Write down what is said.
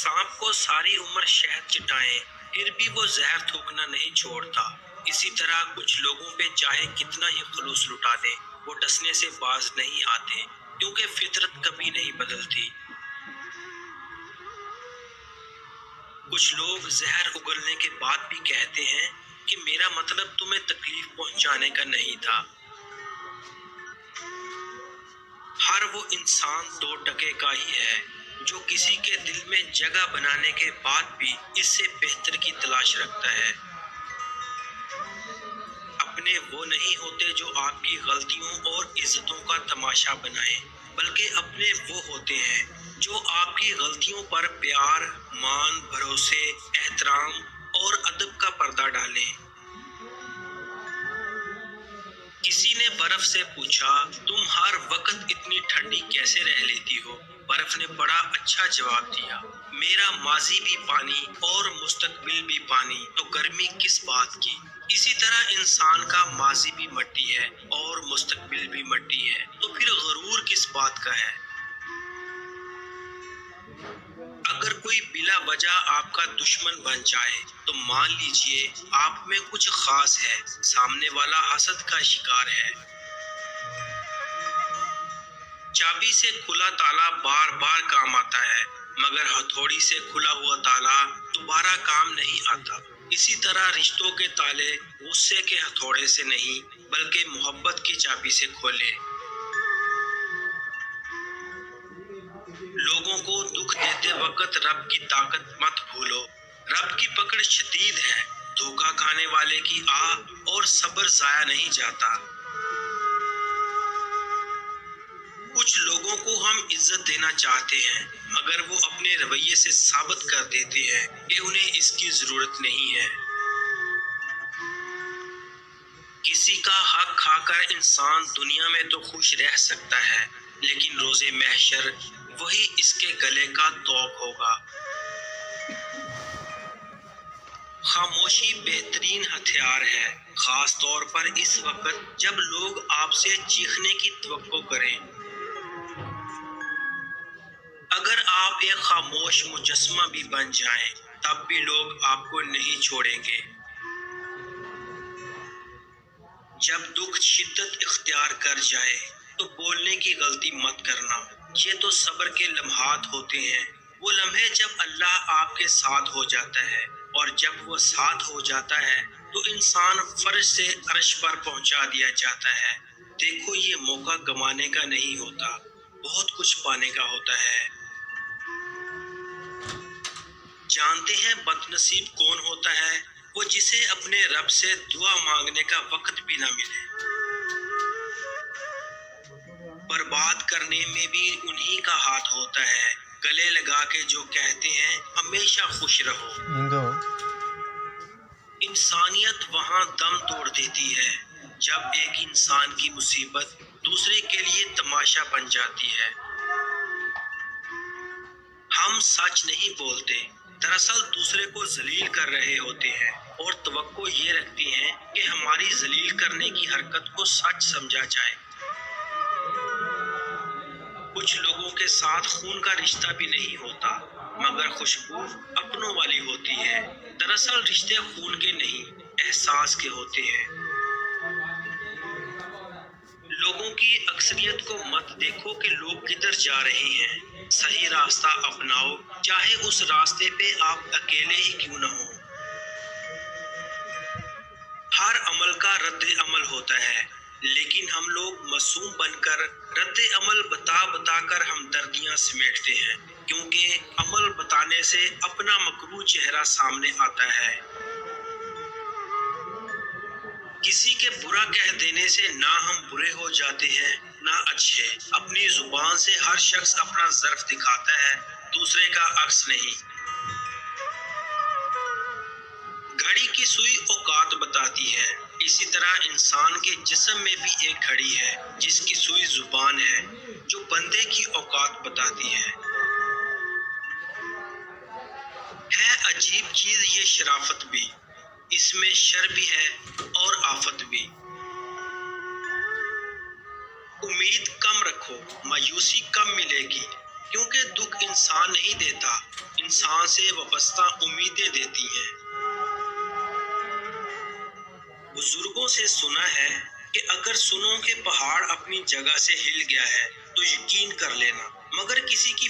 सांप को सारी उम्र शहद चटाएं, फिर भी वो जहर थूकना नहीं छोड़ता। इसी तरह कुछ लोगों पे चाहे कितना ही खलूस लुटा दें, वो डसने से बाज नहीं आते, क्योंकि फितरत कभी नहीं बदलती। कुछ लोग जहर उगलने के बाद भी कहते हैं कि मेरा मतलब तुम्हें तकलीफ पहुंचाने का नहीं था। हर वो इंसान दो टके का ही है जो किसी के दिल में जगह बनाने के बाद भी इससे बेहतर की तलाश रखता है। अपने वो नहीं होते जो आपकी गलतियों और इज्जतों का तमाशा बनाएं, बल्कि अपने वो होते हैं जो आपकी गलतियों पर प्यार, मान, भरोसे, एहतराम और अदब का पर्दा डालें। किसी ने बर्फ से पूछा, तुम हर वक्त इतनी ठंडी कैसे रह लेती हो? बर्फ ने बड़ा अच्छा जवाब दिया, मेरा माजी भी पानी और मुस्तकबिल भी पानी, तो गर्मी किस बात की? इसी तरह इंसान का माजी भी मिट्टी है और मुस्तकबिल भी मिट्टी है, तो फिर गरूर किस बात का है? अगर कोई बिला वजह आपका दुश्मन बन जाए तो मान लीजिए आप में कुछ खास है, सामने वाला हसद का शिकार है। चाबी से खुला ताला बार बार काम आता है, मगर हथौड़ी से खुला हुआ ताला दोबारा काम नहीं आता। इसी तरह रिश्तों के ताले गुस्से के हथौड़े से नहीं, बल्कि मोहब्बत की चाबी से खोले। लोगों को दुख देते वक्त रब की ताकत मत भूलो। रब की पकड़ शदीद है, धोखा खाने वाले की आह और सब्र जाया नहीं जाता। कुछ लोगों को हम इज्जत देना चाहते हैं, मगर वो अपने रवैये से साबित कर देते हैं कि उन्हें इसकी जरूरत नहीं है। किसी का हक खाकर इंसान दुनिया में तो खुश रह सकता है, लेकिन रोजे महशर वही इसके गले का तोप होगा। खामोशी बेहतरीन हथियार है, खास तौर पर इस वक्त जब लोग आपसे चीखने की तवक्को करें। अगर आप एक खामोश मुजस्समा भी बन जाएं, तब भी लोग आपको नहीं छोड़ेंगे। जब दुख शिद्दत इख्तियार कर जाए तो बोलने की गलती मत करना, ये तो सब्र के लम्हात होते हैं। वो लम्हे जब अल्लाह आपके साथ हो जाता है, और जब वो साथ हो जाता है तो इंसान फर्ज से अर्श पर पहुंचा दिया जाता है। देखो, ये मौका गंवाने का नहीं होता, बहुत कुछ पाने का होता है। जानते हैं बदनसीब कौन होता है? वो जिसे अपने रब से दुआ मांगने का वक्त भी ना मिले। बर्बाद करने में भी उन्हीं का हाथ होता है, गले लगा के जो कहते हैं हमेशा खुश रहो। इंसानियत वहां दम तोड़ देती है जब एक इंसान की मुसीबत दूसरे के लिए तमाशा बन जाती है। हम सच नहीं बोलते, दरअसल दूसरे को जलील कर रहे होते हैं, और तवक्को ये रखते हैं कि हमारी जलील करने की हरकत को सच समझा जाए। कुछ लोगों के साथ खून का रिश्ता भी नहीं होता, मगर खुशबू अपनों वाली होती है। दरअसल रिश्ते खून के नहीं, एहसास के होते हैं। लोगों की अक्सरियत को मत देखो कि लोग किधर जा रहे हैं, सही रास्ता अपनाओ, चाहे उस रास्ते पे आप अकेले ही क्यों न हो। हर अमल का रद्द अमल होता है, लेकिन हम लोग मासूम बनकर रद्द अमल बता कर हमदर्दियां समेटते हैं, क्योंकि अमल बताने से अपना मकरूह चेहरा सामने आता है। किसी के बुरा कह देने से ना हम बुरे हो जाते हैं ना अच्छे। अपनी जुबान से हर शख्स अपना ज़र्फ दिखाता है, दूसरे का अक्स नहीं। घड़ी की सुई औकात बताती है, इसी तरह इंसान के जिस्म में भी एक घड़ी है जिसकी सुई जुबान है, जो बंदे की औकात बताती है। अजीब चीज ये शराफत भी, इसमें शर भी है और आफत भी। उम्मीद कम रखो, मायूसी कम मिलेगी। کیونکہ دکھ انسان نہیں دیتا، انسان سے وابستہ امیدیں دیتی ہیں۔ بزرگوں سے سنا ہے کہ اگر سنو کہ پہاڑ اپنی جگہ سے ہل گیا ہے تو یقین کر لینا، مگر کسی کی